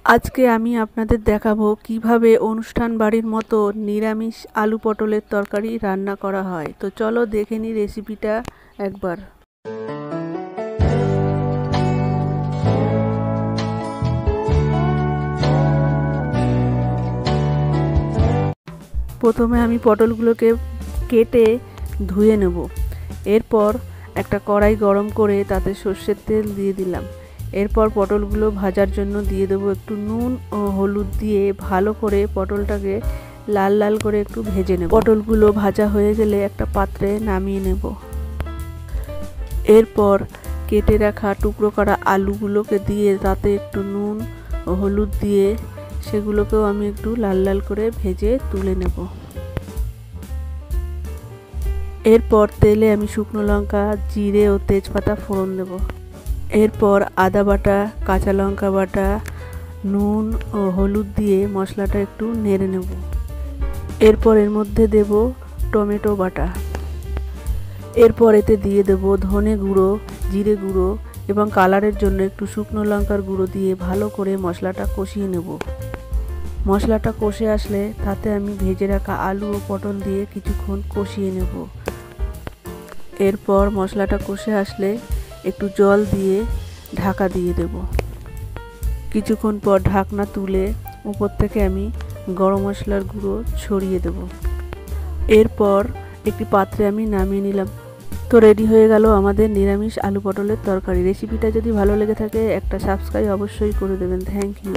আজকে আমি আপনাদের দেখাবো কিভাবে অনুষ্ঠান বাড়ির মতো নিরামিষ আলু পটলের তরকারি রান্না করা হয়। তো চলো দেখে নিই রেসিপিটা একবার। প্রথমে আমি পটলগুলোকে কেটে ধুয়ে নেব। এরপর একটা কড়াই গরম করে তাতে সর্ষের তেল দিয়ে দিলাম। এরপর পটলগুলো ভাজার জন্য দিয়ে দেবো একটু নুন ও হলুদ দিয়ে ভালো করে পটলটাকে লাল লাল করে একটু ভেজে নেব। পটলগুলো ভাজা হয়ে গেলে একটা পাত্রে নামিয়ে নেব। এরপর কেটে রাখা টুকরো করা আলুগুলোকে দিয়ে তাতে একটু নুন ও হলুদ দিয়ে সেগুলোকেও আমি একটু লাল লাল করে ভেজে তুলে নেব। এরপর তেলে আমি শুকনো লঙ্কা, জিরে ও তেজপাতা ফোড়ন দেব। এরপর আদা বাটা, কাঁচা লঙ্কা বাটা, নুন ও হলুদ দিয়ে মশলাটা একটু নেড়ে নেব। এরপর এর মধ্যে দেব টমেটো বাটা। এরপর এতে দিয়ে দেব ধনে গুঁড়ো, জিরে গুঁড়ো এবং কালারের জন্য একটু শুকনো লঙ্কার গুঁড়ো দিয়ে ভালো করে মশলাটা কষিয়ে নেব। মশলাটা কষে আসলে তাতে আমি ভেজে রাখা আলু ও পটল দিয়ে কিছুক্ষণ কষিয়ে নেব। এরপর মশলাটা কষে আসলে একটু জল দিয়ে ঢাকা দিয়ে দেব। কিছুক্ষণ পর ঢাকনা তুলে উপর থেকে আমি গরম মশলার গুঁড়ো ছড়িয়ে দেব। এরপর একটি পাত্রে আমি নামিয়ে নিলাম। তো রেডি হয়ে গেল আমাদের নিরামিষ আলু পটলের তরকারি। রেসিপিটা যদি ভালো লেগে থাকে একটা সাবস্ক্রাইব অবশ্যই করে দেবেন। Thank you.